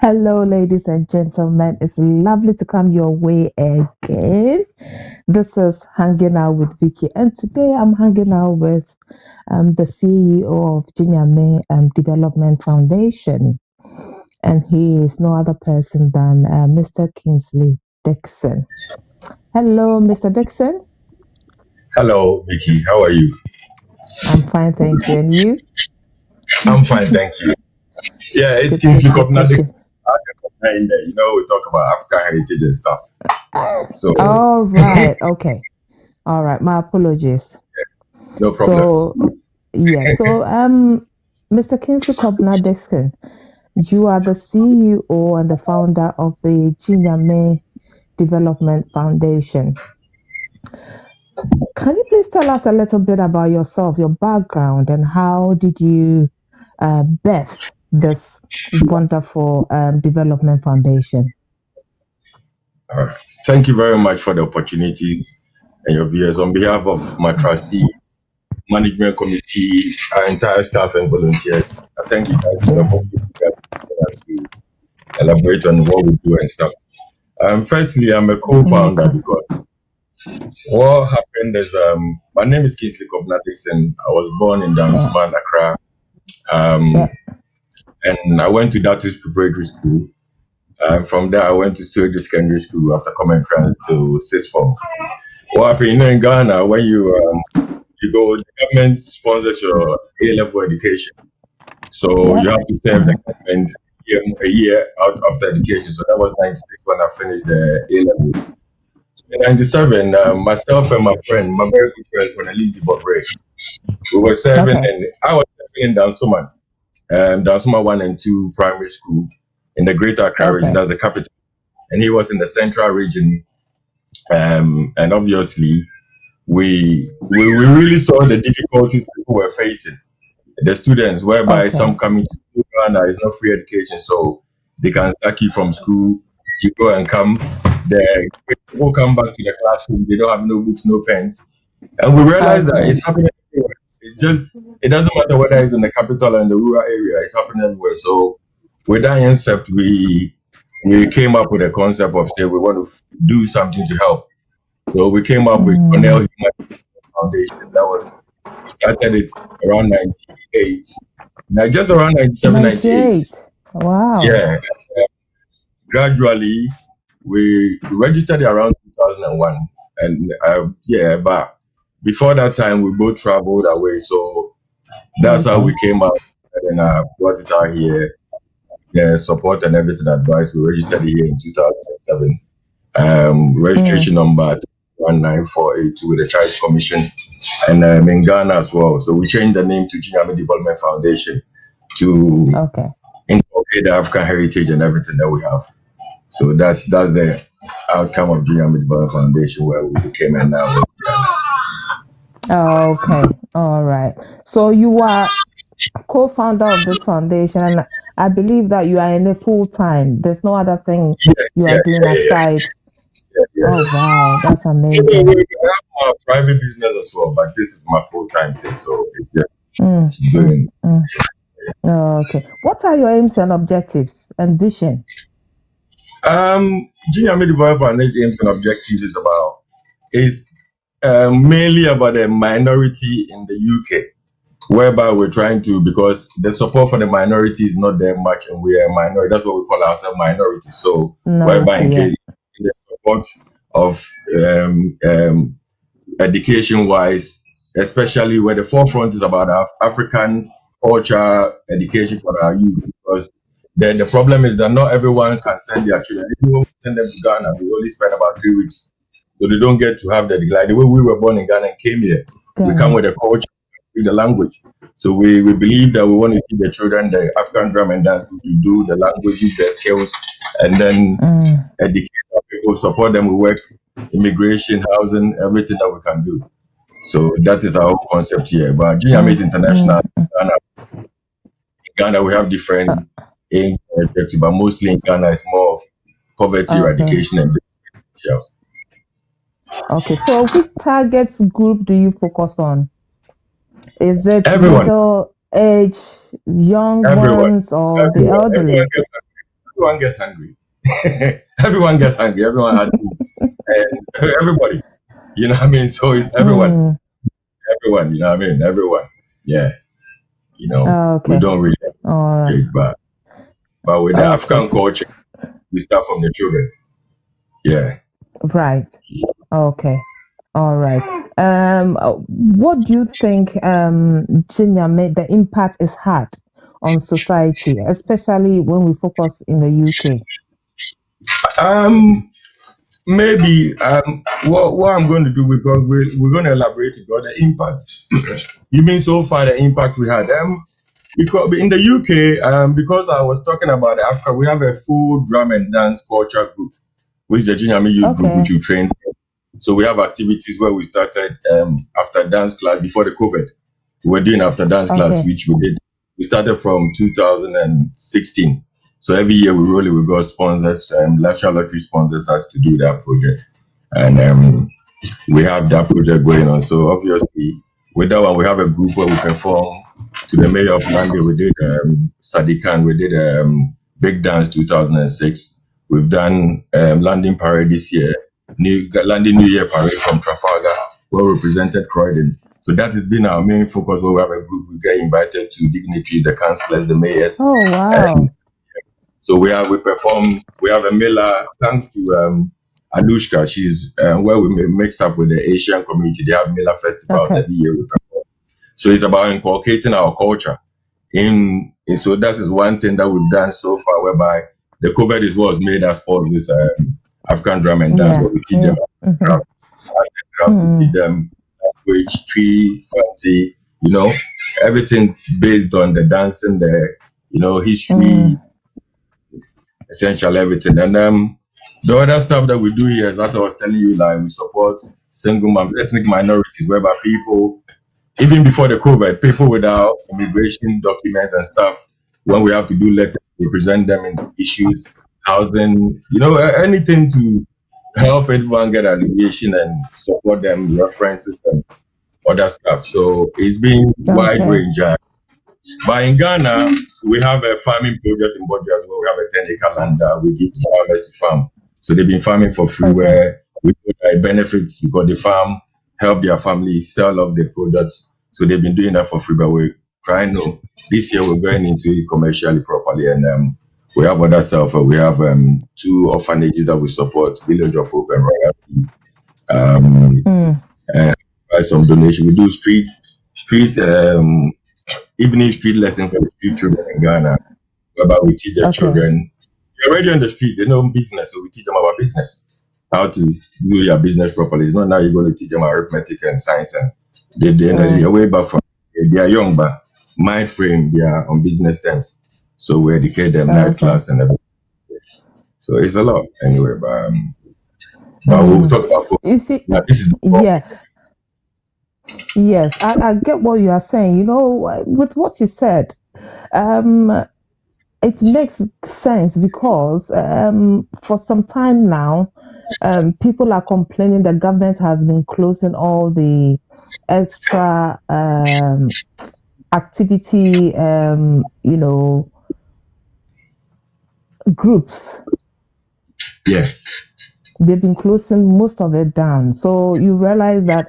Hello, ladies and gentlemen. It's lovely to come your way again. This is Hanging Out with Vicky, and today I'm hanging out with the CEO of Gina Development Foundation, and he is no other person than Mr. Kingsley Dixon. Hello, Mr. Dixon. Hello, Vicky. How are you? I'm fine, thank you. And you? I'm fine, thank you. Yeah, it's Good to Kingsley good to Copnatic. see. In there. We talk about African heritage and stuff. So, All right, okay. All right, my apologies. no problem. So, yeah, so Mr. Kingsley Kobna Dixon, you are the CEO and the founder of the Gina Development Foundation. Can you please tell us a little bit about yourself, your background, and how did you birth this wonderful development foundation? All right. Thank you very much for the opportunities and your viewers. On behalf of my trustees, management committee, our entire staff and volunteers, I thank you guys for the opportunity to elaborate on what we do and stuff. Firstly, I'm a co-founder Okay. because what happened is my name is Kingsley Kobna Dixon. I was born in Yeah. Dansuma, Accra. Um, Yeah. and I went to Datus Preparatory School. From there, I went to Surgery Secondary School after common trans to sixth form. What happened, in Ghana, when you go, the government sponsors your A level education. So Yeah. you have to serve the government a year out after education. So that was 96 when I finished the A level. In 97, myself and my friend, my very good friend, Cornelis Dibobre, we were serving, Okay. and I was serving in Dansuma. Dansuma 1 and 2 primary school in the Greater Accra region, Okay. that's the capital. And he was in the central region. And obviously, we really saw the difficulties people were facing. The students, whereby Okay. some coming to school, Ghana is not free education, so they can sack you from school. You go and come. The people come back to the classroom, they don't have no books, no pens. And we realized that Okay. it's happening everywhere. It's just, it doesn't matter whether it's in the capital or in the rural area, it's happening everywhere. So with that incept, we came up with a concept of say we want to do something to help. So we came up with Cornell Mm, Human Foundation. That was we started it around 98. Now just around 97, 98. 98. Wow. Yeah. Gradually we registered it around 2001. And yeah, but before that time we both traveled away. So that's how we Okay. came out and brought it out here. The support and everything advice. We registered it here in 2007. Mm, Registration number 19482 with the Charity Commission, and in Ghana as well. So we changed the name to Gina Development Foundation to okay. inculcate the African heritage and everything that we have. So that's the outcome of Gina Development Foundation, where we became and now. Okay. All right. So you are co-founder of this foundation, and I believe that you are in it full time. There's no other thing Yeah, you are yeah, doing yeah, yeah, yeah. aside. Yeah. Oh wow, that's We amazing. have our private business as well, but this is my full time thing. So it's Mm, just mm, doing. mm. Okay. What are your aims and objectives and vision? Junior Midwife Foundation aims and objectives is mainly about the minority in the UK, whereby we're trying to, because the support for the minority is not there much, and we are a minority. That's what we call ourselves, minority. So whereby Minority, in yeah. case in the support of education wise, especially where the forefront is about African culture education for our youth, because then the problem is that not everyone can send their children. Even when we send them to Ghana, we only spend about 3 weeks. So they don't get to have the, like the way we were born in Ghana and came here. We come Ghana. with a culture, with the language. So we believe that we want to teach the children the African drum and dance to do the language, use their skills, and then Mm, educate our people, support them with work, immigration, housing, everything that we can do. So that is our whole concept here. But GMA is mm, international. mm, mm. In Ghana, we have Uh, different aims and objectives, but mostly in Ghana, it's more of poverty okay. eradication and yeah. Okay. So which target group do you focus on? Is it Everyone, middle age, young everyone, ones, or the everyone elderly? gets. everyone gets hungry. Everyone gets hungry. Everyone had needs, and everybody. You know what I mean? So it's everyone, Mm. everyone. You know what I mean? Everyone. Yeah. We Okay. don't really All right. engage, but with the Okay. African culture, we start from the children. Yeah. Right. Okay. All right. What do you think, Gina, made the impact is had on society, especially when we focus in the UK? Um. Maybe what I'm going to do because we're going to elaborate about the impact. You mean so far the impact we had? Because in the UK, because I was talking about Africa, we have a full drum and dance culture group, which is the Junior Youth Group, which Okay. you train. So we have activities where we started after dance class before the COVID. We were doing after dance class, Okay. which we did. We started from 2016. So every year we roll it, we got sponsors, National Lottery sponsors us to do that project. And we have that project going on. So obviously, with that one, we have a group where we perform to the mayor of London. We did Sadikan, we did Big Dance 2006. We've done London Parade this year, London New Year Parade from Trafalgar, where we represented Croydon. So that has been our main focus. Where we have a group, we get invited to dignitaries, the councillors, the mayors. Oh, wow. So we perform. We have a Mela thanks to Anushka. She's where we mix up with the Asian community. They have Mela festivals Okay. every year. We perform. So it's about inculcating our culture. So that is one thing that we've done so far, whereby the COVID is what has made us pause this African drum and dance, Yeah. where we teach them Yeah. Mm-hmm. craft, craft, we teach Mm. them language, tree, fancy, everything based on the dancing, the history, Mm. essential everything. And the other stuff that we do here is, as I was telling you, like we support single moms, ethnic minorities, whereby people, even before the COVID, people without immigration documents and stuff, when we have to do letters, we present them in issues, housing, anything to help everyone get alleviation and support them, references and other stuff. So it's been wide Okay. range. But in Ghana, we have a farming project in Bodja as well. We have a 10-acre land that we give to farmers to farm. So they've been farming for free, Okay. where we put benefits because they farm, help their family, sell off the products. So they've been doing that for free. But we're trying to, this year we're going into it commercially properly. And we have other self. We have 2 orphanages that we support, Village of Hope and Royalty. Um, Mm. and by some donation. We do street evening street lesson for the street children in Ghana, whereby we teach the Okay. children. They're already on the street, they know business, so we teach them about business, how to do your business properly. It's not now you're going to teach them arithmetic and science, and they're way back from. They are young, but mind frame, they are on business terms. So we educate them, night Okay. class and everything. So it's a lot anyway, but we'll talk about COVID. You see, Now, this is yeah, yes, I get what you are saying. With what you said, um, it makes sense because for some time now, people are complaining the government has been closing all the extra activity, groups. yeah, They've been closing most of it down. So you realize that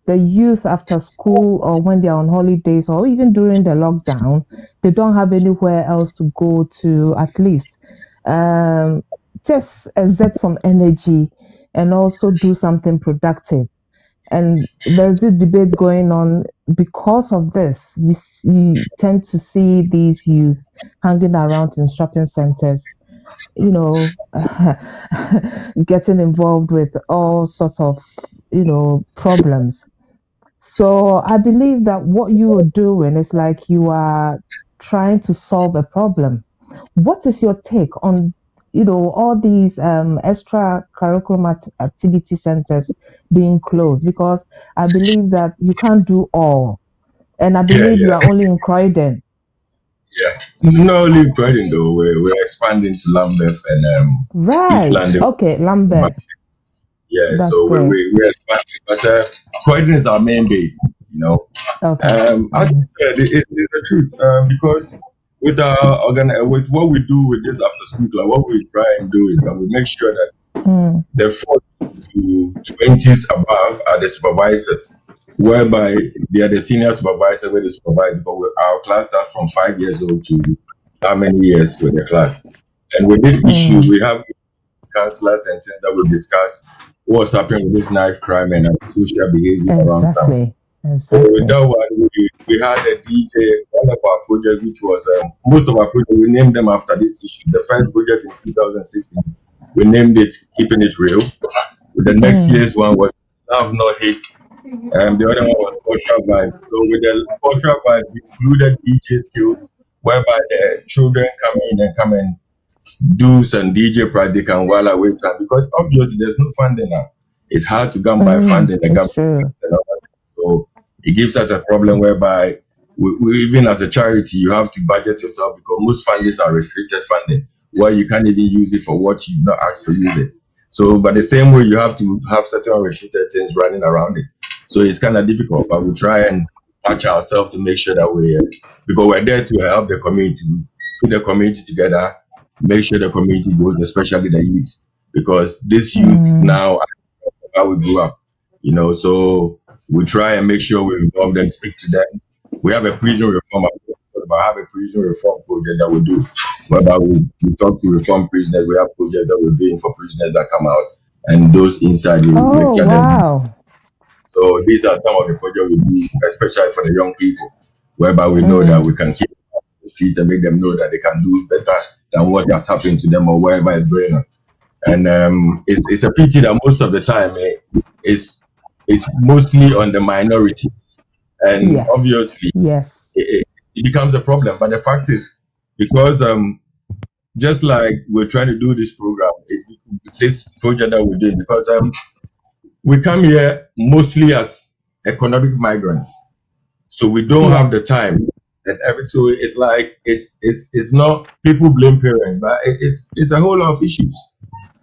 the youth after school or when they're on holidays or even during the lockdown, they don't have anywhere else to go to at least um, just exert some energy and also do something productive. And there's this debate going on because of this. You tend to see these youth hanging around in shopping centers, you know, getting involved with all sorts of, problems. So I believe that what you are doing is like you are trying to solve a problem. What is your take on, all these extra curriculum activity centers being closed? Because I believe that you can't do all, and I yeah, believe you yeah, are only in Croydon. yeah. Not only Croydon though, we're expanding to Lambeth and East Right. London. Okay, Lambeth. Yeah, That's so great. we're expanding, but Croydon is our main base. Okay. As you said, it's the truth because with with what we do with this after school club, what we try and do is that we make sure that Mm. the 40 to 20s above are the supervisors, whereby they are the senior supervisor where they supervise, because our class starts from 5 years old to how many years with the class. And with this issue, Mm. we have counselors and things that will discuss what's happening with this knife crime and social behavior around town. Exactly. So with Exactly. that one, we had a DJ, one of our projects, which was most of our projects, we named them after this issue. The first project in 2016, we named it Keeping It Real. The next Mm. year's one was Love Not Hate. The other one was Cultural Vibes. So with the Cultural Vibes, we included DJ skills, whereby the children come in and come and do some DJ practice and while I wait time, because obviously there's no funding now. It's hard to come by Mm. funding the It's government true. and all that. So it gives us a problem whereby we even as a charity you have to budget yourself, because most fundings are restricted funding where you can't even use it for what you not asked to use it. So but the same way you have to have certain restricted things running around it. So it's kind of difficult, but we try and patch ourselves to make sure that because we're there to help the community, put the community together, make sure the community grows, especially the youth, because this youth Mm. now, how we grew up, so we try and make sure we involve them, speak to them. We have a prison reform, I have a prison reform project that we do, whereby we talk to reform prisoners. We have projects that we're doing for prisoners that come out, and those inside we make Oh, sure them. wow. So these are some of the projects we do, especially for the young people, whereby we know that we Mm. can keep the streets and make them know that they can do better than what has happened to them or wherever it's going on. And it's a pity that most of the time it's mostly on the minority, and Yes. obviously Yes. it becomes a problem. But the fact is, because just like we're trying to do this program, is this project that we're doing, because we come here mostly as economic migrants, so we don't have Yeah. the time and everything. So it's like it's not, people blame parents, but it's a whole lot of issues.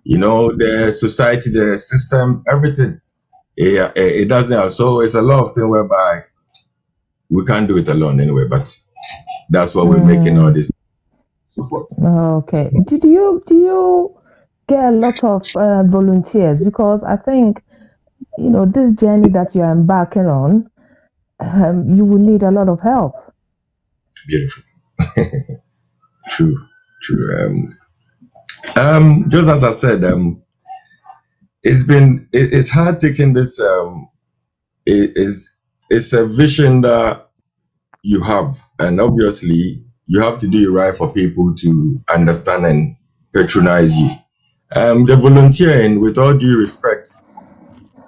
The society, the system, everything. It doesn't help. So it's a lot of things whereby we can't do it alone anyway. But that's what we're making all Mm. this support. Okay. Do you get a lot of volunteers? Because I think, this journey that you're embarking on, you will need a lot of help. Beautiful. True. True. Just as I said, it's hard taking this. It is it's a vision that you have, and obviously you have to do it right for people to understand and patronize you. The volunteering, with all due respect,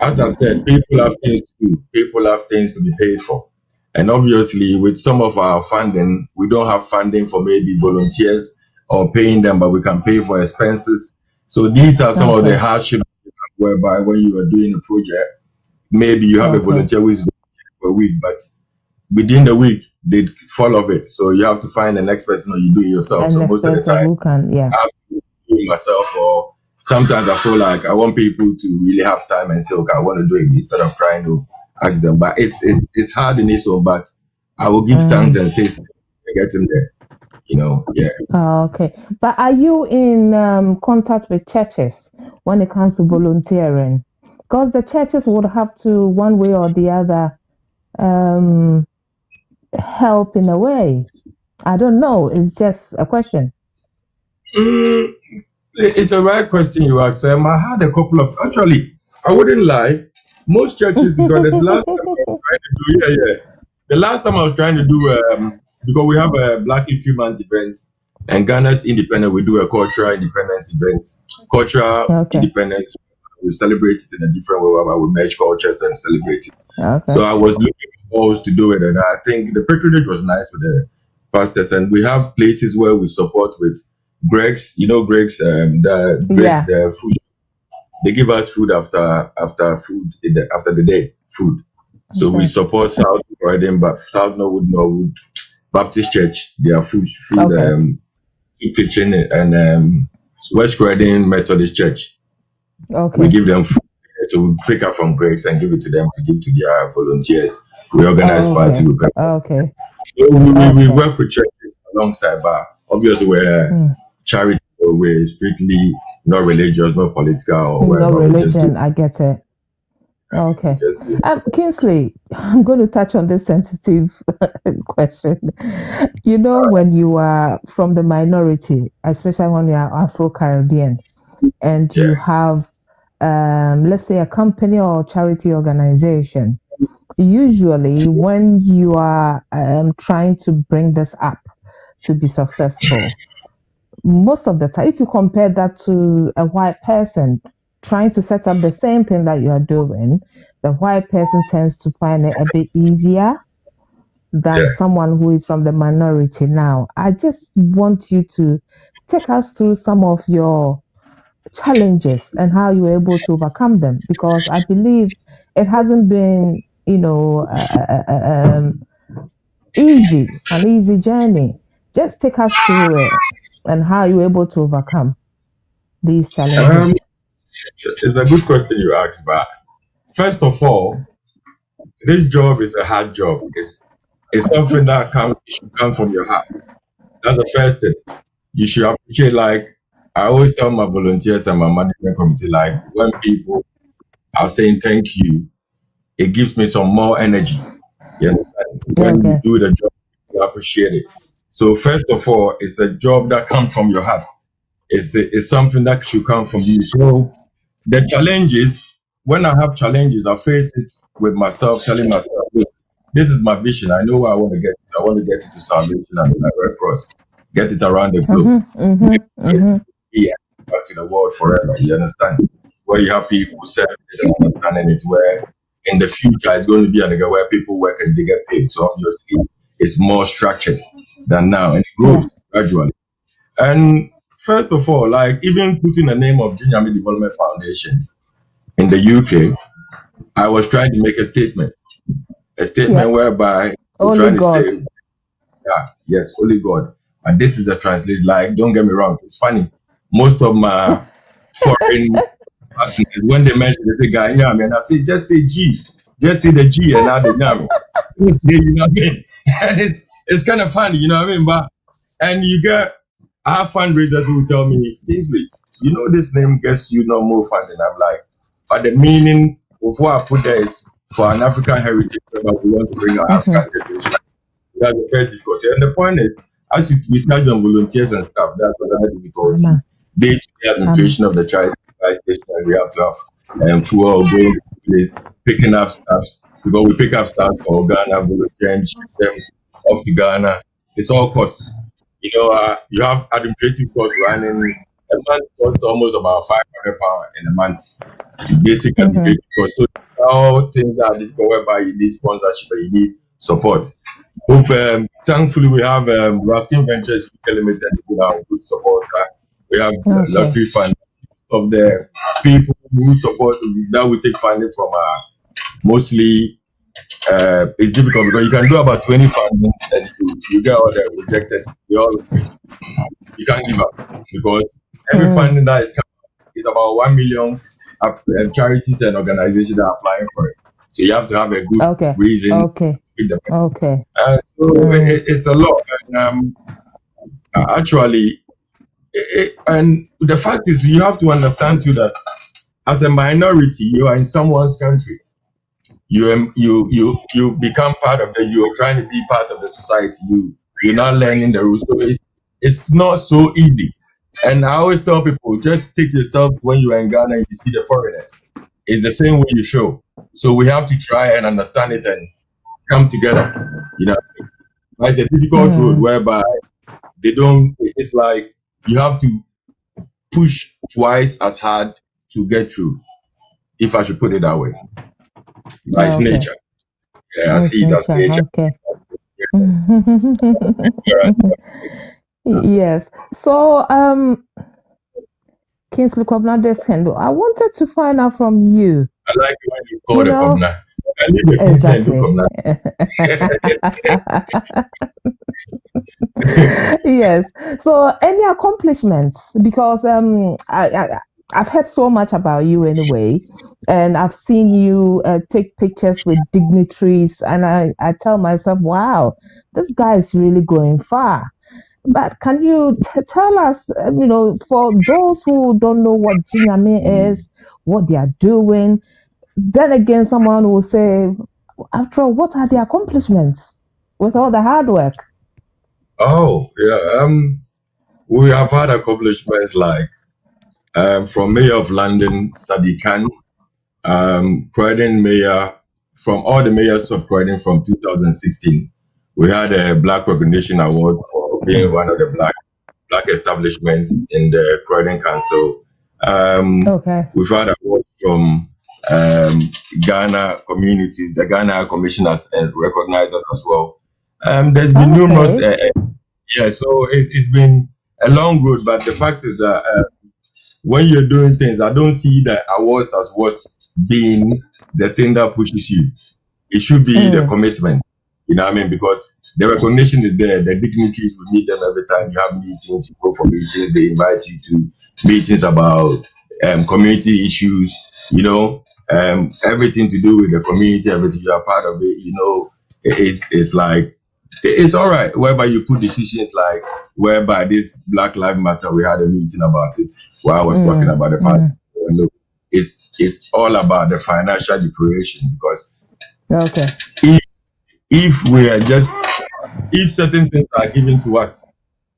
as I said, people have things to do, people have things to be paid for. And obviously, with some of our funding, we don't have funding for maybe volunteers or paying them, but we can pay for expenses. So these are some of the Okay. hardships whereby when you are doing a project, maybe you have a Okay. volunteer who is volunteering for a week, but within the week they fall off it. So you have to find the next person or you do it yourself. And So next most of the person time who can, yeah. I have to do it myself, or sometimes I feel like I want people to really have time and say, okay, I want to do it instead of trying to ask them. But it's hard in its own, but I will give thanks Mm. and say get in there. Yeah. Okay. But are you in contact with churches when it comes to volunteering? Because the churches would have to, one way or the other, um, help in a way. I don't know. It's just a question. Mm, it's a right question you ask. I had a couple of, actually, I wouldn't lie. Most churches got it. Last time I was trying to do, yeah, yeah. The last time I was trying to do, because we have a Black History Month event, and Ghana's independent, we do a cultural independence event. Cultural Okay. independence, we celebrate it in a different way, where we merge cultures and celebrate it. So Okay. I was looking for ways to do it, and I think the patronage was nice with the pastors, and we have places where we support with Greg's. Greg's, Yeah. the food. They give us food after food after the day food. So we Okay. support South Croydon, but South Norwood Baptist Church. Their food Okay. soup kitchen, and West Croydon Methodist Church. We Okay. give them food. So we pick up from Greg's and give it to them to give to their volunteers. We organize party. Okay. We can. Okay. So we Okay. work with churches. alongside, but obviously we're charity, so we're strictly not religious, not political or No whatever. We just do, religion, I get it. we Okay. just do. Kingsley, I'm going to touch on this sensitive question. You know, when you are from the minority, especially when you are Afro-Caribbean, and Yeah, you have, let's say, a company or charity organization, usually when you are trying to bring this up to be successful, most of the time, if you compare that to a white person trying to set up the same thing that you are doing, the white person tends to find it a bit easier than yeah. someone who is from the minority. Now, I just want you to take us through some of your challenges and how you were able to overcome them, because I believe it hasn't been, an easy journey. Just take us through it and how you were able to overcome these Um, challenges. it's a good question you asked, but first of all, this job is a hard job. It's something that it should come from your heart. That's the first thing. You should appreciate, like I always tell my volunteers and my management committee, like when people are saying thank you, it gives me some more energy. You understand? When you Okay. do the job, you appreciate it. So first of all, it's a job that comes from your heart. It's something that should come from you. So the challenges, when I have challenges, I face it with myself, telling myself, look, this is my vision. I know where I want to get to. I want to get it to salvation and the Red Cross, get it around the globe. Yeah, back to the world forever. You understand? Where you have people serve it and understanding it, where in the future it's going to be a nigga where people work and they get paid. So obviously it's more structured than now and it Yeah. grows gradually. And first of all, like even putting the name of Junior Development Foundation in the UK, I was trying to make a statement Yep. whereby we're Only trying to say, God. yeah, yes, only God. And this is a translation. Like, don't get me wrong, it's funny. Most of my foreign partners, when they mention, they say Ghanaian, and I say, just say G, just say the G, and now the Nyami. You know what I mean? And it's kind of funny, you know what I mean? But and I have fundraisers who tell me, Kingsley, you know this name gets you no more funding. I'm like, but the meaning of what I put there is for an African heritage, but we want to bring our African heritage. That's the first difficulty. And the point is, as we touch on volunteers and stuff, that's another difficulty. Ama. Day-to-day Ama. administration of the child supply station, and we have to have fuel going to the place, picking up stuffs, because we pick up stuff for Ghana, volunteer, and ship them off to Ghana. It's all cost. You have administrative costs running. A month costs almost about £500 in a month. Basic administrative costs. So all things that are difficult, whereby you need sponsorship and you need support. Thankfully, we have Raskin Ventures Limited who are good support. We have Okay. lottery fund of the people who support that we take funding from. Mostly, it's difficult because you can do about 20 fundings and you get all the rejected. You can't give up because every funding that is coming is about 1 million charities and organizations that are applying for it. So you have to have a good Okay. reason Okay. with them. Okay. It's a lot. And actually, and the fact is, you have to understand too that as a minority, you are in someone's country. You become part of the. You're trying to be part of the society. You're not learning the rules. So it's not so easy. And I always tell people, just take yourself when you are in Ghana and you see the foreigners. It's the same way you show. So we have to try and understand it and come together. You know, it's a difficult road whereby they don't. It's like you have to push twice as hard to get through. If I should put it that way, but it's Okay. nature. Yeah, I It's see it as nature. nature. Okay. Yes. Yes. So, Kingsley Kwabena Desendo, I wanted to find out from you. I like it when you call You the know, Kobna. I leave the Kingston and do exactly. Kobna. Yes. So, any accomplishments? Because I've heard so much about you anyway, and I've seen you take pictures with dignitaries, and I tell myself, wow, this guy is really going far. But can you tell us, for those who don't know what Jinyame is, what they are doing, then again, someone will say, after all, what are the accomplishments with all the hard work? Oh, yeah. We have had accomplishments like from Mayor of London, Sadiq Khan, Croydon Mayor, from all the mayors of Croydon from 2016. We had a Black Recognition Award for being one of the black establishments in the Croydon Council. Okay. We've had awards from um, Ghana communities, the Ghana commissioners and recognized us as well. There's been numerous, Okay. yeah, so it's been a long road, but the fact is that when you're doing things, I don't see the awards as what's being the thing that pushes you. It should be the Mm, commitment. You know what I mean? Because the recognition is there. The dignitaries will meet them every time you have meetings. You go for meetings. They invite you to meetings about community issues. Everything to do with the community. Everything you are part of it. It's like it's all right. Whereby you put decisions like whereby this Black Lives Matter. We had a meeting about it where I was talking mm, about the fact. mm. Look, it's all about the financial deprivation because Okay. if if we are just if certain things are given to us,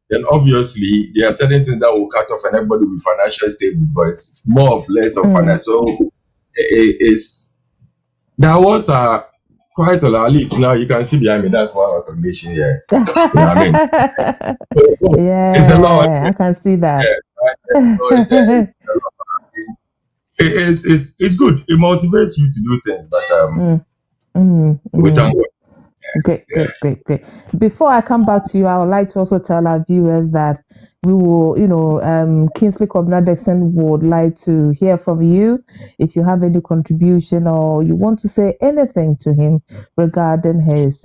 then obviously there are certain things that will cut off and everybody will be financially stable because more of less of Mm. finance. So it's the awards are quite a lot. At least now you can see behind me. That's one recognition here. You know what I mean? So, it's a lot. Yeah, I can see that. Yeah, right? So it's a lot. It's good. It motivates you to do things, but Mm, mm, we thank mm. God. Great, Yeah. great, great, great. Before I come back to you, I would like to also tell our viewers that we will, Kingsley Kobna-Dixon would like to hear from you if you have any contribution or you want to say anything to him regarding his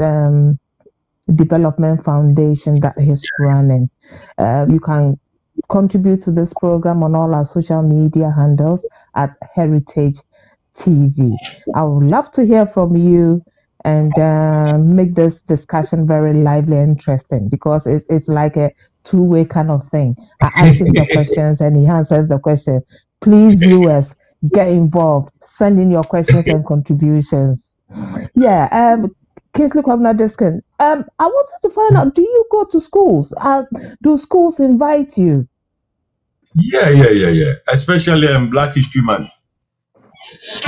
development foundation that he's running. You can contribute to this program on all our social media handles at Heritage TV. I would love to hear from you and make this discussion very lively and interesting because it's like a two-way kind of thing. I ask him the questions and he answers the question. Please, viewers, get involved. Send in your questions and contributions. Yeah, Kingsley Kwabena Diskin. I wanted to find out, do you go to schools? Do schools invite you? Yeah. Especially Black History Month.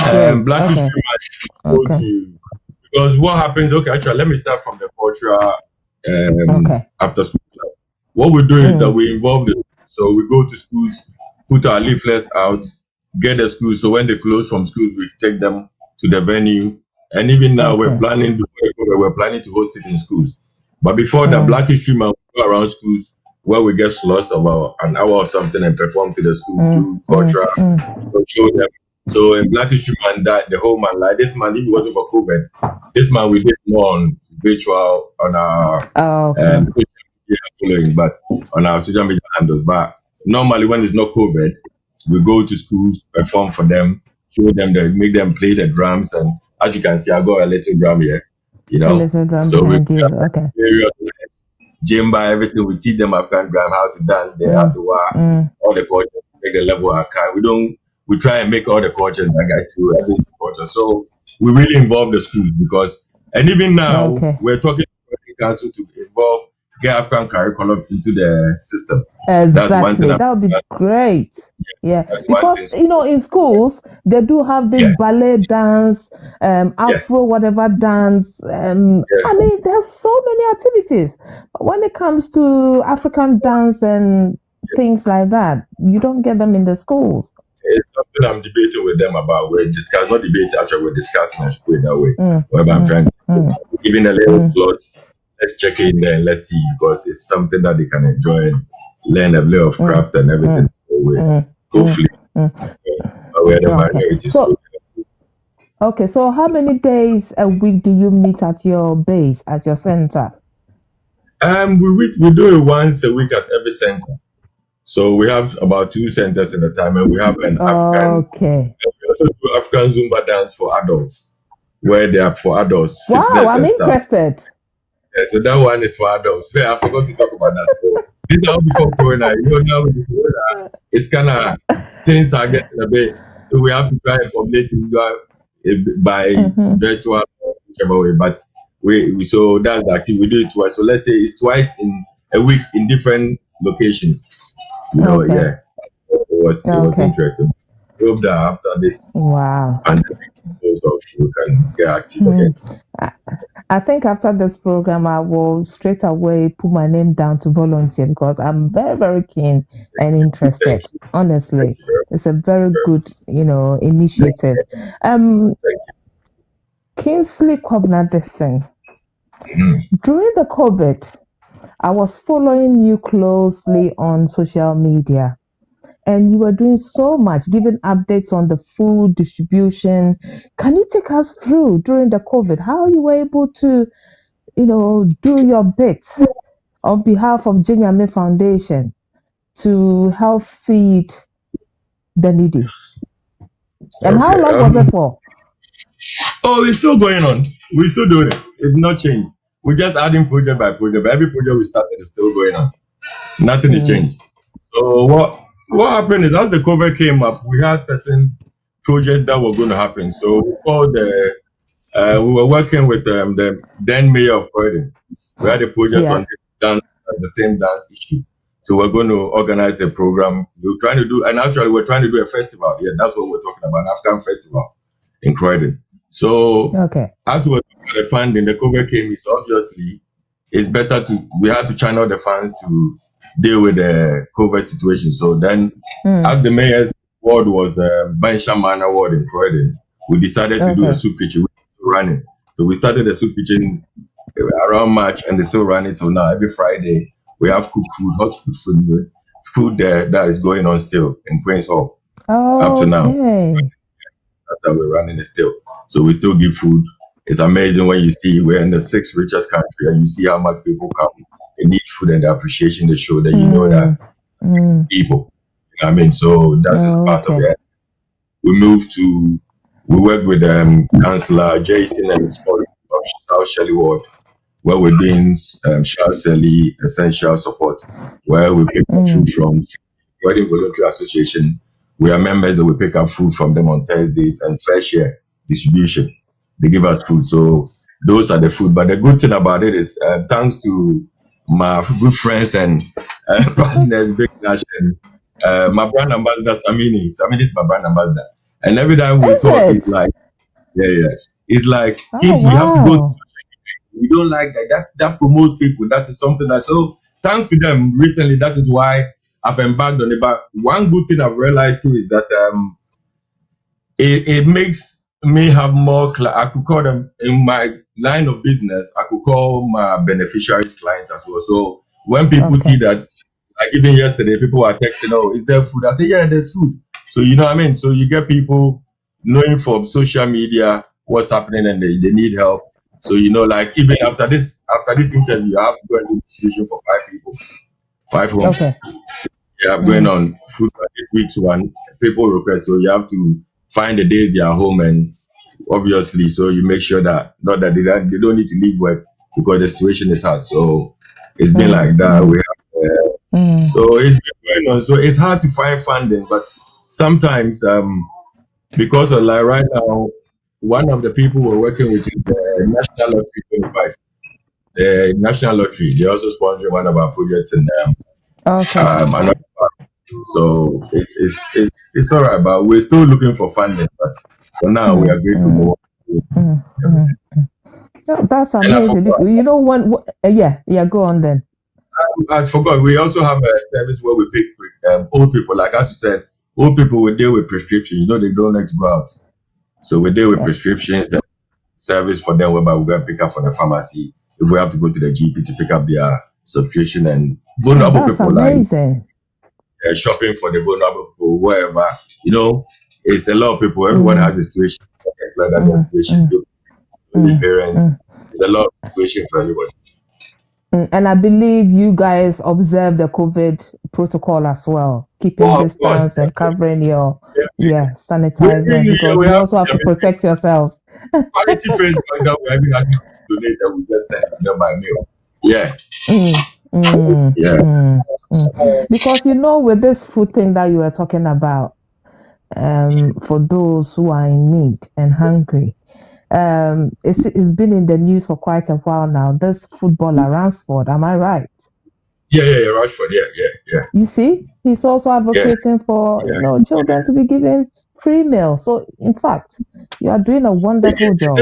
Great. Black Okay. History Month go Okay. to because what happens? Okay, actually, let me start from the cultural Okay. after school club. What we do is that Mm, we involve the so we go to schools, put our leaflets out, get the schools. So when they close from schools, we take them to the venue. And even now, okay. we're planning to host it in schools. But before that, Mm, Black History Month, we go around schools where we get slots of an hour or something and perform to the schools, mm, do mm, cultural, mm. show them. So in Black History Month, that the whole month, like this month, if it wasn't for COVID, this month we did more on virtual on our Okay. social media following, but on our social media handles. But normally when it's not COVID, we go to schools, perform for them, show them make them play the drums, and as you can see, I got a little drum here, you A know. little drum So we behind you. Okay. various Jimba, everything. We teach them African drum, how to dance, the Mm, Abdua, mm. all the cultures, make the level I can. We try and make all the cultures that get to every culture. So we really involve the schools and even now, Okay. we're talking to the council to involve, get African curriculum into the system. That's one thing. Exactly. That would be great. Yeah, That's one because thing. in schools they do have this Yeah, ballet dance, yeah, Afro whatever dance. yeah. I mean, there's so many activities. But when it comes to African dance and things like that, you don't get them in the schools. It's something I'm debating with them about. We're discussing, not debating, actually, we're discussing and put it that way. Mm, Whereby I'm mm, trying to mm, giving a little mm, slot. Let's check in there and let's see because it's something that they can enjoy and learn a little of mm, craft and everything. mm, So we mm, mm, hopefully mm. we're the Okay. minority. So So how many days a week do you meet at your base, at your center? we do it once a week at every center. So we have about 2 centers in the time, and we have an African. Okay. We also do African Zumba dance for adults, where they are for adults, Wow, fitness I'm and stuff. interested. Yeah, so that one is for adults. Yeah, I forgot to talk about that. So these are all before Corona. Now with the Corona, it's kind of things are getting a bit. So we have to try and formulate it by Mm-hmm. virtual or whichever way. But we so that's the activity. We do it twice. So let's say it's twice in a week in different locations. Okay. Yeah. It was Okay. interesting. We hope that after this Wow. pandemic goes off, we can get active Hmm. again. I think after this program, I will straight away put my name down to volunteer because I'm very, very keen and Thank interested. you. Thank Honestly, you very it's a very much. good, initiative. Um, Thank Kingsley Kobna, you. during the COVID, I was following you closely on social media, and you were doing so much, giving updates on the food distribution. Can you take us through during the COVID how you were able to, do your bit on behalf of Gina Foundation to help feed the needy? And how Okay. long was it for? Oh, it's still going on. We're still doing it. It's not changed. We're just adding project by project. But every project we started is still going on. Nothing is Mm, changed. So what happened is as the COVID came up, we had certain projects that were going to happen. So we called we were working with the then mayor of Croydon. We had a project on yeah. this dance, the same dance issue. So we're going to organize a program. We're trying to do, and actually we're trying to do a festival. Yeah, that's what we're talking about, an African festival in Croydon. So Okay. as we're looking at the funding, the COVID came. It's obviously it's better to we had to channel the funds to deal with the COVID situation. So then, Mm, as the mayor's ward was Bansham Manor ward in Croydon, we decided to do a okay. soup kitchen. We're still running. So we started the soup kitchen around March, and they still run it till now. Every Friday, we have cooked food, hot food there that is going on still in Queen's Hall up to now. Okay. That's how we're running it still. So we still give food. It's amazing when you see we're in the sixth richest country and you see how much people come and need food and the appreciation they show that you know that Mm, mm, people. You know what I mean? So that's just part of okay. it. We work with Councillor Jason and Scott of South Shelley Ward, where we're doing Shell Selly essential support, where we pick up food Mm, from Wedding Voluntary Association. We are members and we pick up food from them on Thursdays and fair share distribution. They give us food. So those are the food. But the good thing about it is thanks to my good friends and partners, Big Nash and my brand ambassador Samini. Samini is my brand ambassador. And every time we is talk, he's it? like, yeah, yeah. It's like, Oh, Kingsley, you have to go. wow. We don't like that. That promotes people. That is something that so thanks to them recently. That is why I've embarked on it. But one good thing I've realized too is that it makes me have more. I could call them in my line of business. I could call my beneficiaries clients as well. So when people see Okay. that, like even yesterday, people were texting, "Oh, is there food?" I say, "Yeah, there's food." So you know what I mean. So you get people knowing from social media what's happening and they need help. So like even after this interview, I have to go and do distribution for 5 people, 5 homes. Okay. Yeah, I'm going Mm, on food for this week's one. People request, so you have to find the days they are home, and obviously, so you make sure that not that they don't need to leave work because the situation is hard. So it's been mm, like that. mm, mm. So it's been going on. So it's hard to find funding, but sometimes because of like right now, one of the people we're working with is the National Lottery 25. The National Lottery, they also sponsor one of our projects in Okay. another part. So it's all right, but we're still looking for funding. But for now, we Mm, are grateful for mm, what we do, mm, everything. mm. No, that's And amazing. You know when? Yeah, yeah. Go on then. I forgot. We also have a service where we pick old people. Like as you said, old people will deal with prescription. They don't like to go out. So we deal with Yeah. prescriptions, the service for them, whereby we go and pick up from the pharmacy. If we have to go to the GP to pick up their subscription and Oh, vulnerable that's people like amazing. shopping for the vulnerable people, wherever, it's a lot of people. Everyone Mm, has a situation like that mm, situation. mm, Only mm, mm. parents. It's a lot of situation for everybody. And I believe you guys observe the COVID protocol as well, keeping Oh, of course. distance and covering your, Yeah. Every sanitizing, New Year because we you have also have to protect yourselves. quality face mask that we're having asking to donate that we just send to them by mail. Yeah. Mm, mm, Yeah. mm, Because with this food thing that you were talking about, for those who are in need and hungry, it's been in the news for quite a while now. This footballer Ransford, am I right? Yeah. Rushford. Yeah. You see, he's also Yeah. advocating for children to be given free meals. So, in fact, you are doing a wonderful Yeah. job.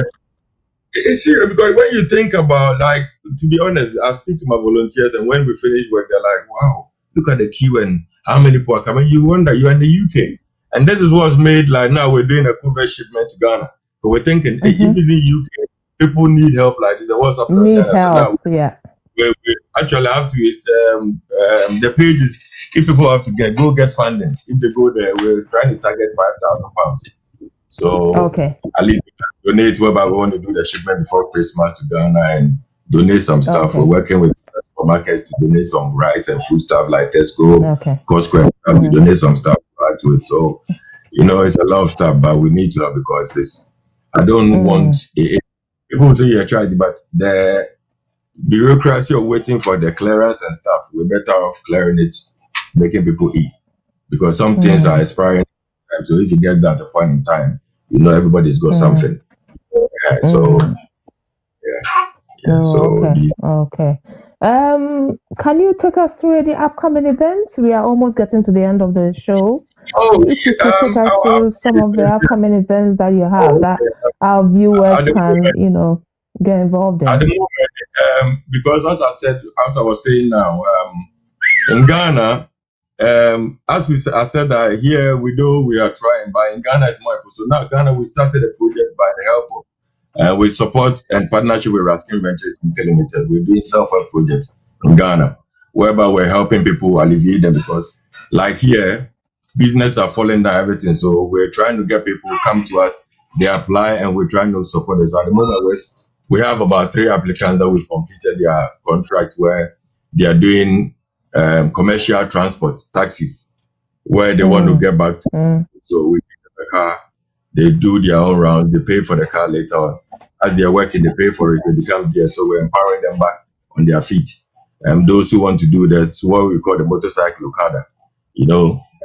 It's serious because when you think about, like, to be honest, I speak to my volunteers, and when we finish work, they're like, "Wow, look at the queue and how many people are coming." You wonder, you're in the UK, and this is what's made, like, now we're doing a COVID shipment to Ghana, but we're thinking, hey, Hmm. if in the UK people need help like this, then what's happening in Need Ghana? So now help, yeah. we actually have to is the pages. If people have to get funding, if they go there, we're trying to target £5,000. So Okay, at least we can donate whereby we want to do the shipment before Christmas to Ghana and donate some stuff. We're okay, working with supermarkets to donate some rice and food stuff like Tesco, okay. Costco, and stuff to Mm, donate some stuff to it. So, it's a lot of stuff, but we need to have because I don't want mm, people say you're charged, but the bureaucracy of waiting for the clearance and stuff, we're better off clearing it, making people eat because some things are mm, expiring. So if you get that at a point in time, everybody's got mm, something. Yeah, so mm. yeah, Oh, so okay, these. okay. Can you take us through the upcoming events? We are almost getting to the end of the show. Oh, If you could take us I'll through some of the upcoming events that you have that okay. our viewers At the can, moment, get involved at in. the moment, because as I was saying now, in Ghana, I said that here we are trying, but in Ghana it's more important. So now Ghana, we started a project by the help of with support and partnership with Raskin Ventures UK Limited. We're doing self-help projects in Ghana, whereby we're helping people alleviate them because, like here, business are falling down everything. So we're trying to get people come to us, they apply, and we're trying to support us. At the moment, we have about 3 applicants that we've completed their contract where they are doing commercial transport, taxis, where they want to Mm, get back to. mm, So we give them the car, they do their own rounds, they pay for the car later on. As they're working, they pay for it, they become there. So we're empowering them back on their feet. And those who want to do this, what we call the motorcycle Okada,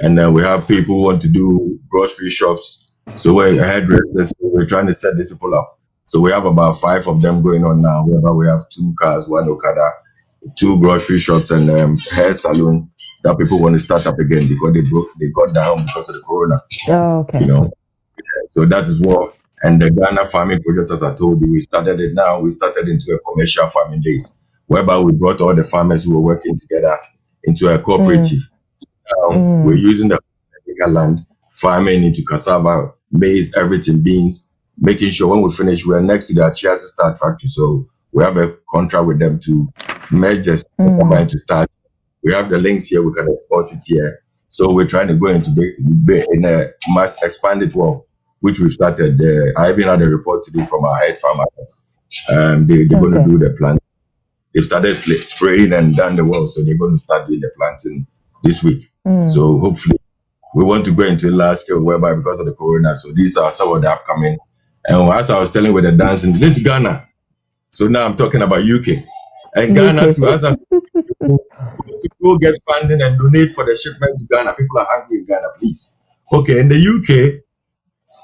and then we have people who want to do grocery shops. So we're hairdressers, so we're trying to set these people up. So we have about 5 of them going on now, whereby we have 2 cars, 1 Okada, 2 grocery shops, and hair salon that people want to start up again because they got down because of the corona, oh, you okay. know. So that is what, and the Ghana farming project, as I told you, we started it now. We started into a commercial farming days, whereby we brought all the farmers who were working together into a Mm, cooperative. Now we're mm, using the land, farming into cassava, maize, everything, beans, making sure when we finish, we're next to the Chia Start factory. So we have a contract with them to merge the mm, into start. We have the links here, we can export it here. So we're trying to go into in a mass expanded world, which we started. I even had a report today from our head farmer. They're going to okay. do the plant. They've started spraying and done the work, so they're going to start doing the planting this week. Mm, So hopefully, we want to go into large scale whereby because of the corona. So these are some of the upcoming. And as I was telling with the dancing, this is Ghana. So now I'm talking about UK and Ghana UK. too. As I to go get funding and donate for the shipment to Ghana. People are hungry in Ghana, please. Okay, in the UK,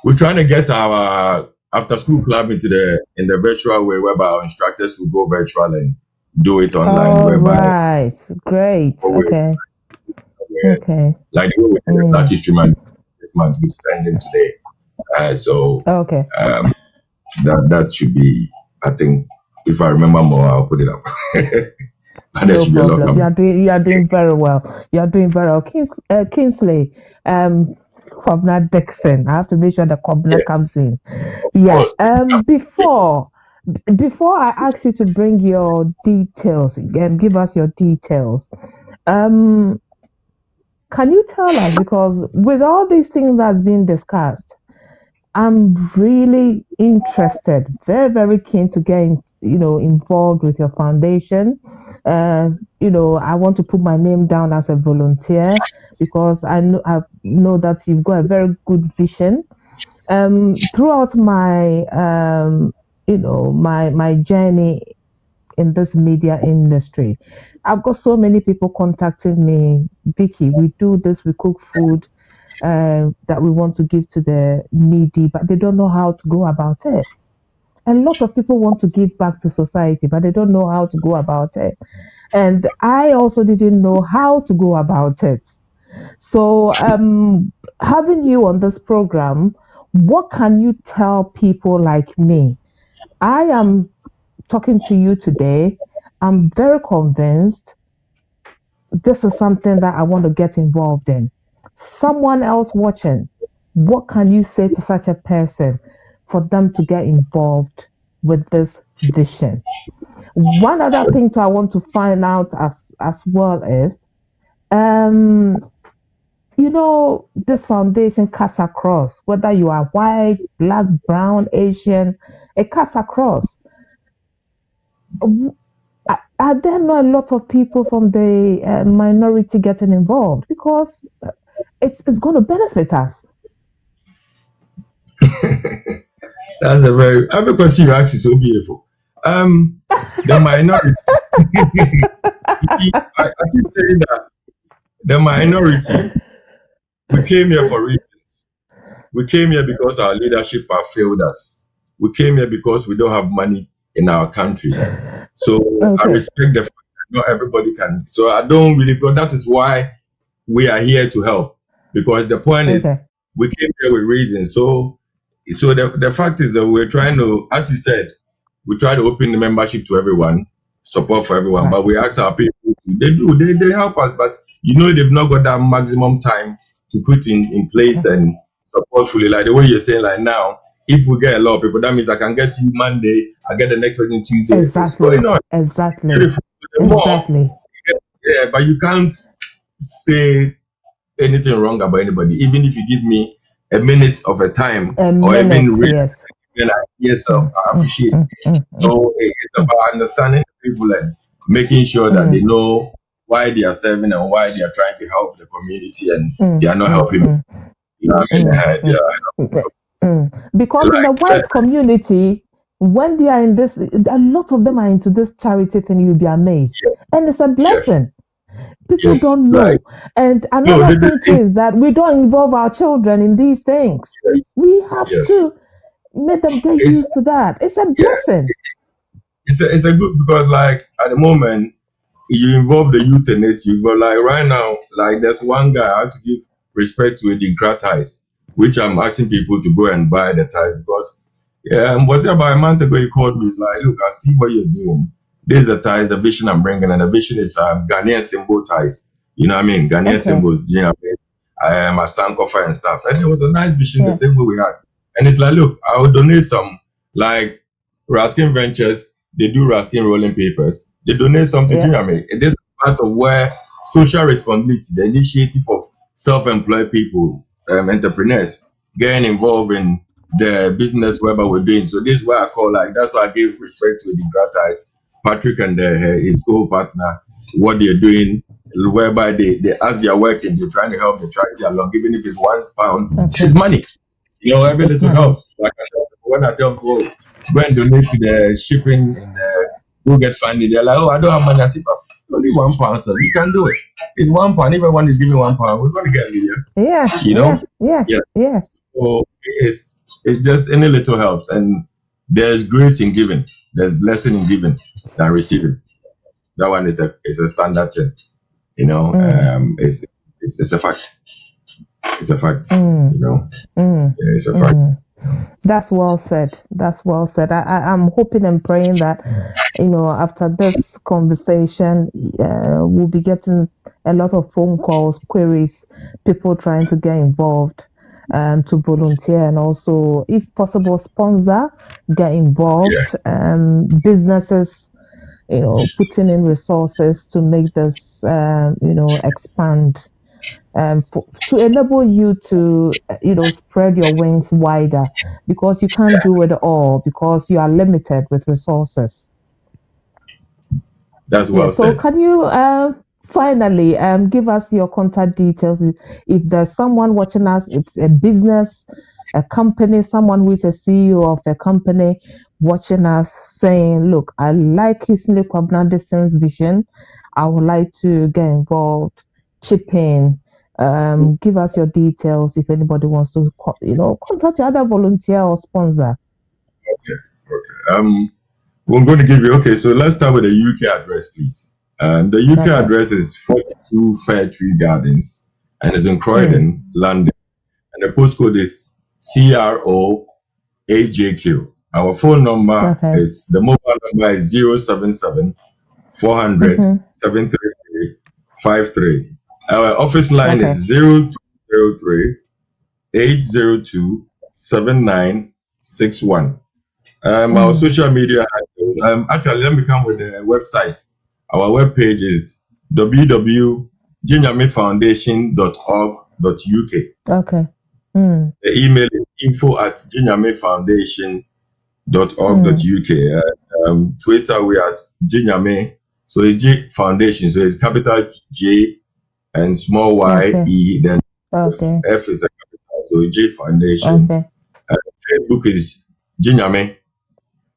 we're trying to get our after school club into the virtual way whereby our instructors will go virtual and do it online, All whereby right. Great. we're, Okay. we're Okay. like the way we did the Black Mm, History Month this month, which is ending today. So okay. um, that should be, I think, if I remember more, I'll put it up. But there No should be a lot problem. coming. You are doing very well. You are doing very well. Kingsley, Kwabna Dixon. I have to make sure the Yeah, Kwabna comes in. of Yeah. course. Before I ask you to bring your details, give us your details. Um, can you tell us, because with all these things that's being discussed, I'm really interested, very, very keen to get involved with your foundation. Uh, I want to put my name down as a volunteer because I know that you've got a very good vision. Throughout my my journey in this media industry, I've got so many people contacting me. Vicky, we do this, we cook food that we want to give to the needy, but they don't know how to go about it. A lot of people want to give back to society, but they don't know how to go about it. And I also didn't know how to go about it. So, having you on this program, what can you tell people like me? I am talking to you today. I'm very convinced this is something that I want to get involved in. Someone else watching, what can you say to such a person for them to get involved with this vision? One other thing I want to find out as well is, um, this foundation cuts across whether you are white, black, brown, Asian. It cuts across. Are there not a lot of people from the minority getting involved? Because it's going to benefit us. That's a very every question you ask is so beautiful. The minority. I keep saying that the minority. We came here for reasons. We came here because our leadership have failed us. We came here because we don't have money in our countries. So I Okay. respect the fact that not everybody can. So I don't really go. That is why we are here to help. Because the point is, Okay. we came here with reasons. So the fact is that we're trying to, as you said, we try to open the membership to everyone, support for everyone, Right. but we ask our people, they help us, but they've not got that maximum time to put in place Okay. and support fully. Like the way you're saying, like now, if we get a lot of people, that means I can get you Monday, I get the next person Tuesday. It's Exactly. going on. Exactly. Beautiful. The more, Exactly. yeah, but you can't say anything wrong about anybody. Even if you give me a minute of a time A or even minute, read yes. an idea yourself, Mm, I mm, appreciate it. mm, mm, mm, So it's mm, about understanding people and making sure that they mm, know why they are serving and why they are trying to help the community and mm, they are not mm, helping me. mm, You know what I mean? mm, mm, mm, because in the Like, white community, when they are in this, a lot of them are into this charity thing, you'll be amazed. And it's a yeah, blessing. People yes, don't like, know. And no, another thing too is that we don't involve our children in these things. yes, We have yes. to make them get It's, used to that. It's a yeah, blessing. it's a good, because like at the moment, you involve the youth in it. You involve, like right now, like there's one guy I have to give respect to the grad ties, which I'm asking people to go and buy the ties because was it about a month ago he called me. He's like, look, I see what you're doing. This is the ties, the vision I'm bringing, and the vision is Ghanaian symbol ties. You know what I mean? Ghanaian Okay. symbols, you know what I mean? I am a Sankofa and stuff. And it was a nice vision, the Yeah. same way we had. And it's like, look, I will donate some, like Raskin Ventures, they do Raskin rolling papers. They donate something, do you Yeah. know what I mean? It is part of where social responsibility, the initiative of self-employed people, entrepreneurs, getting involved in the business whatever we're doing. So this is why I call, like, that's why I give respect to the gratis, Patrick and his co-partner, what they're doing, whereby as they're working, they're trying to help the charity along, even if it's £1, Okay. it's money. Every It's little money. helps. Like I tell people, when I tell people, go and donate to the shipping and go get funding, they're like, oh, I don't have money. I say, "But only £1, so you can do it. It's £1. If everyone is giving £1, we're going to get a million. Yeah. You know? Yeah. Yeah. Yeah. Yeah. So it's just any little helps, and there's grace in giving. There's blessing in giving than receiving. That one is a standard thing. Mm, It's a fact. It's a fact. mm, mm, Yeah, it's a fact. mm. That's well said. That's well said. I'm hoping and praying that, after this conversation, we'll be getting a lot of phone calls, queries, people trying to get involved, to volunteer and also, if possible, sponsor, get Yeah. involved, businesses, putting in resources to make this, expand. to enable you to spread your wings wider, because you can't do it all because you are limited with resources. That's Yeah, well so said. can you finally give us your contact details? If there's someone watching us, it's a business, a company, someone who is a CEO of a company watching us saying, look, I like Kisley Kwabnadison's vision. I would like to get involved, chip in, give us your details if anybody wants to, contact your other volunteer or sponsor. Okay. We're going to give you. Okay, so let's start with the UK address, please. The UK Okay. address is 42 Fair Tree Gardens, and it's in Croydon, London. And the postcode is CRO8JQ. Our phone number Okay. is, the mobile number is 077 400 733 53. Our office line Okay. is 0203 802 7961. Our social media handles, actually, let me come with the website. Our webpage is www.ginyamefoundation.org.uk. Okay. The email is info@ginyamefoundation.org.uk. Twitter, we are at Ginyame. So it's G Foundation. So it's capital J and small y Okay. E. Then Okay. F is a capital. So J Foundation. Okay. Facebook is Ginyame.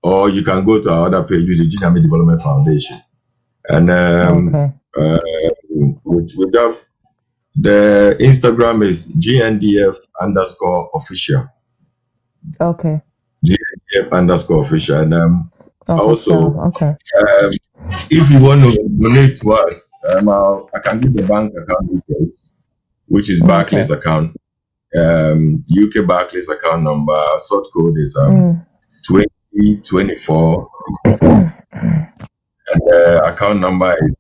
Or you can go to our other page, which is Ginyame Development Foundation. And we have the Instagram is GNDF_official. Okay. GNDF_official. And also, okay. if you want to donate to us, I can give the bank account details, which is Barclays account. UK Barclays account number, sort code is 202464. And account number is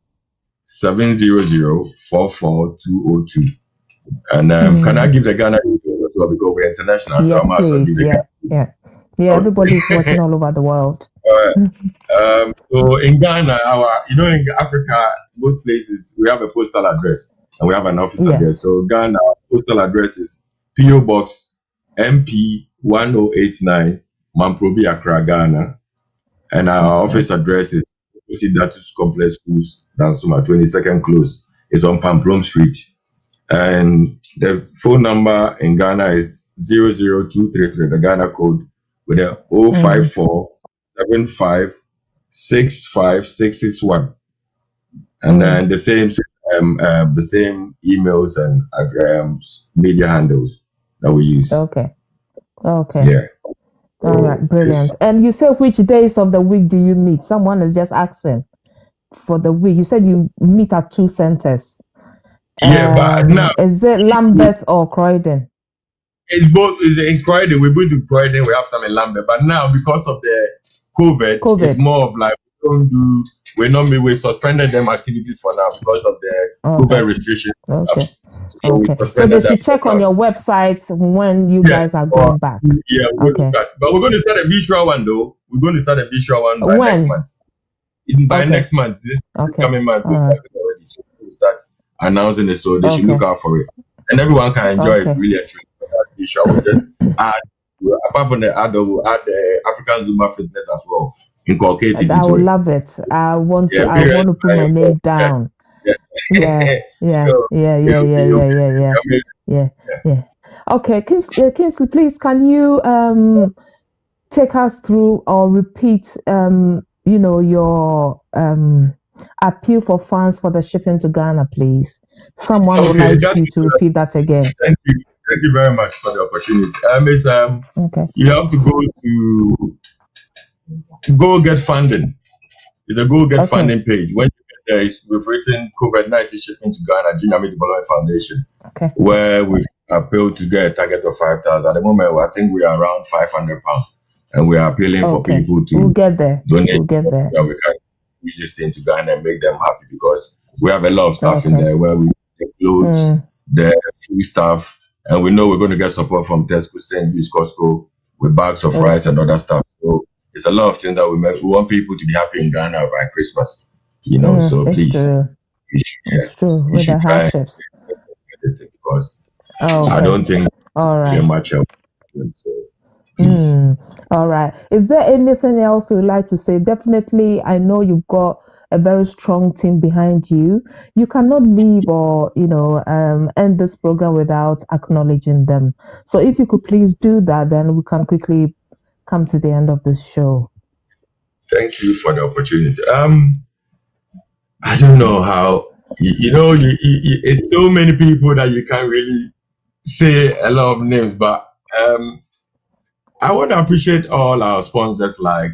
700-44202. And can I give the Ghana details as well, because we're international? Yes, So I might as well please. give the Yeah. Everybody's watching all over the world. So in Ghana, in Africa, most places we have a postal address and we have an office address. So Ghana, our postal address is PO Box MP 1089, Mamprobi, Accra, Ghana. And our office address is opposite Datus Complex Schools, Dansuma, 22nd Close. It's on Pamprom Street. And the phone number in Ghana is 00233, the Ghana code, with the 05475656661. And then the same emails and media handles that we use. Okay. Yeah. All right, brilliant. And you said which days of the week do you meet? Someone is just asking for the week. You said you meet at 2 centers. Yeah, but now is it Lambeth or Croydon? It's both. It's in Croydon. We bring to Croydon. We have some in Lambeth, but now because of the COVID, it's more of like we suspended them activities for now because of the COVID restrictions. Okay. So they should check on your website when you guys are going back. Yeah. But we're going to start a visual one though. We're going to start a visual one by next month. By next month, this coming month, we start already. So we'll start announcing it, so they should look out for it, and everyone can enjoy it really and truly. Visual, we'll just add, apart from the ad, we'll add the African Zumba fitness as well. Inculcate it. I would love it. I want to put my name down. Yeah. Okay, Kingsley, please, can you take us through or repeat your appeal for funds for the shipping to Ghana, please? Someone would like you to repeat that again. Thank you very much for the opportunity. You have to go get funding. It's a go get funding page. When you get there, we've written COVID-19 shipping to Ghana, Ginyame Development Foundation, where we've appealed to get a target of 5,000. At the moment, I think we are around £500, and we are appealing for people to donate. We'll get there. And we can use this thing to Ghana and make them happy, because we have a lot of stuff in there where we get clothes, the food stuff. And we know we're going to get support from Tesco, St. Louis, Costco, with bags of rice and other stuff. So it's a lot of things that we want people to be happy in Ghana by Christmas. So please. It's true. With the hardships. this thing because I Okay. don't think All we get right. much help. So please. All right. Is there anything else you'd like to say? Definitely, I know you've got a very strong team behind you. You cannot leave or, end this program without acknowledging them. So if you could please do that, then we can quickly come to the end of this show. Thank you for the opportunity. I don't know how it's so many people that you can't really say a lot of names, but I want to appreciate all our sponsors, like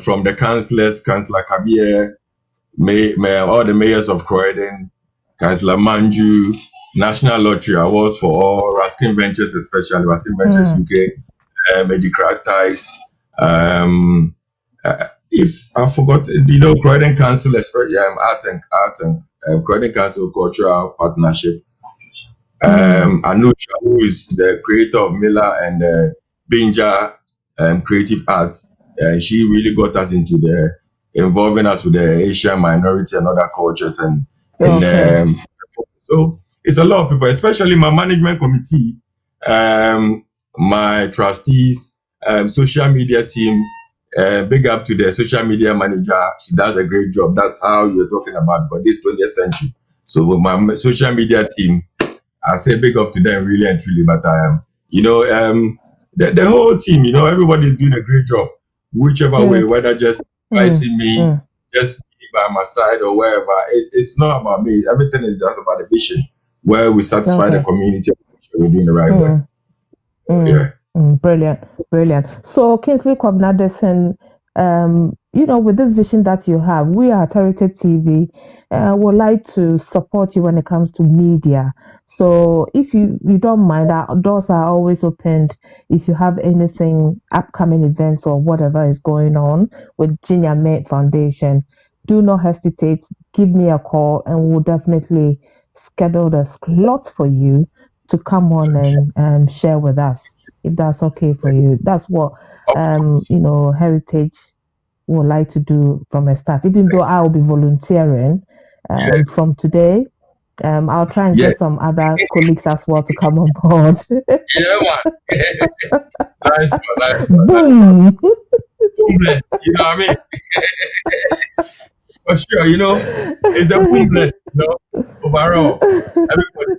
from the councillors, Councillor Kabir, all the mayors of Croydon, Councillor Manju, National Lottery Awards for all, Raskin Ventures, especially Raskin Ventures UK, Medicrack Ties. If I forgot, Croydon Council, especially Art and Croydon Council Cultural Partnership. Anusha, who is the creator of Miller and Binja Creative Arts, she really got us into involving us with the Asian minority and other cultures, and so it's a lot of people, especially my management committee, my trustees, social media team. Big up to the social media manager. She does a great job. That's how you're talking about, but this 20th century. So with my social media team, I say big up to them really and truly. But the whole team, everybody's doing a great job. Whichever way, whether just advising me, just be by my side or wherever, it's not about me. Everything is just about the vision where we satisfy the community. We're doing the right way. Yeah. Brilliant. So, Kingsley Kwabnadeson, with this vision that you have, we at Heritage TV would like to support you when it comes to media. So, if you don't mind, our doors are always opened. If you have anything, upcoming events or whatever is going on with Gina May Foundation, do not hesitate. Give me a call, and we'll definitely schedule the slot for you to come on and share with us, if that's okay for you. That's what Heritage would like to do from a start. Even though I will be volunteering from today, I'll try and get some other colleagues as well to come on board. Yeah, man. Nice one. Boom. Boomless, you know what I mean? For sure, it's a boomless, overall. Everybody,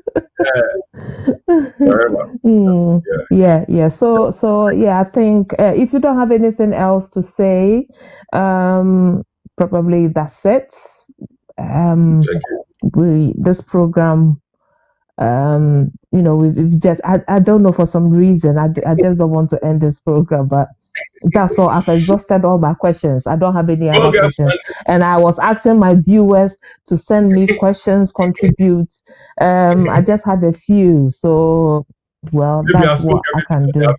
Yeah. So I think if you don't have anything else to say, probably that's it. This program, we've just I don't know, for some reason I just don't want to end this program, but that's all. I've exhausted all my questions. I don't have any other questions, and I was asking my viewers to send me questions, contribute. I just had a few, so that's what I can do.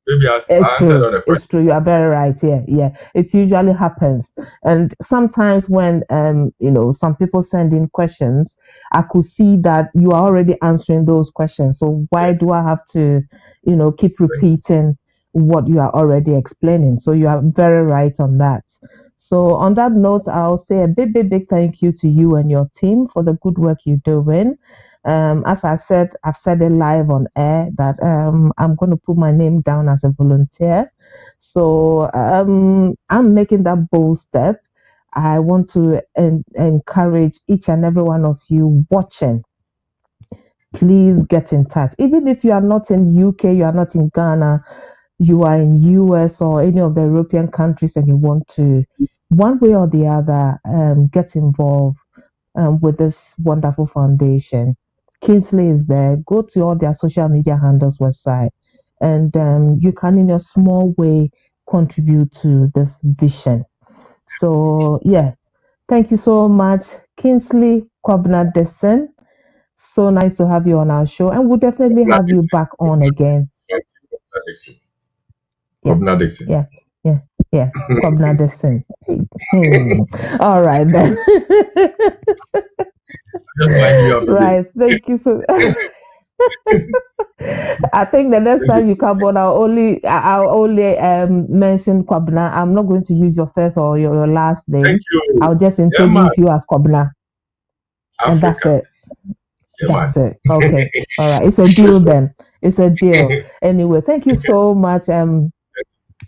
It's true. You are very right. Yeah. It usually happens, and sometimes when some people send in questions, I could see that you are already answering those questions. So why do I have to, keep repeating what you are already explaining? So you are very right on that. So on that note, I'll say a big thank you to you and your team for the good work you're doing. As I've said it live on air that I'm going to put my name down as a volunteer. So I'm making that bold step. I want to encourage each and every one of you watching. Please get in touch. Even if you are not in UK, you are not in Ghana, you are in US or any of the European countries, and you want to, one way or the other, get involved with this wonderful foundation. Kingsley is there. Go to all their social media handles website, and you can, in your small way, contribute to this vision. So thank you so much, Kingsley Kwabnadeson. So nice to have you on our show, and we'll definitely have you back on again. Kwabnadeson. Yeah. Kwabnadeson. All right then. Right. Thank you so. I think the next time you come on, I'll only mention Kwabna. I'm not going to use your first or your last name. I'll just introduce you as Kwabna. And that's it. Yeah, man. That's it. Okay. All right. It's a deal then. It's a deal. Anyway, thank you so much,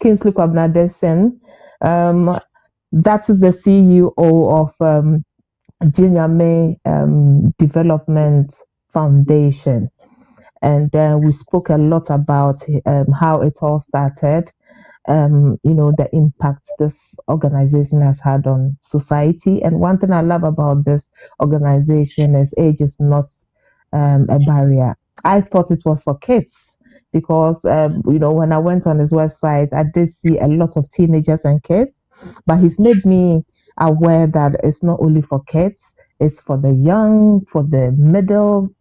Kingsley Kwabnadesen. That is the CEO of Gina Development Foundation. And we spoke a lot about how it all started, the impact this organization has had on society. And one thing I love about this organization is age is not a barrier. I thought it was for kids because, when I went on his website, I did see a lot of teenagers and kids, but he's made me aware that it's not only for kids, it's for the young, for the middle,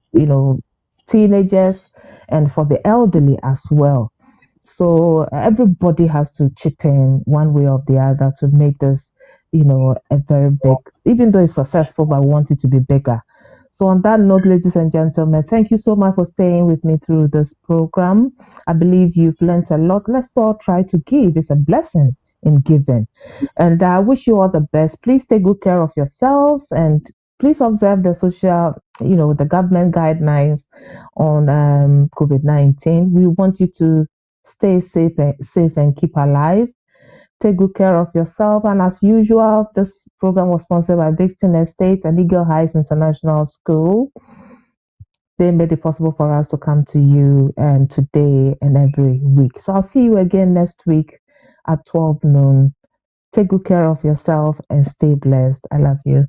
teenagers, and for the elderly as well. So everybody has to chip in one way or the other to make this, a very big, even though it's successful, but we want it to be bigger. So on that note, ladies and gentlemen, thank you so much for staying with me through this program. I believe you've learned a lot. Let's all try to give. It's a blessing in giving. And I wish you all the best. Please take good care of yourselves and please observe the social, the government guidelines on COVID-19. We want you to stay safe and keep alive. Take good care of yourself. And as usual, this program was sponsored by Victon Estates and Eagle Heights International School. They made it possible for us to come to you today and every week. So I'll see you again next week at 12 noon. Take good care of yourself and stay blessed. I love you.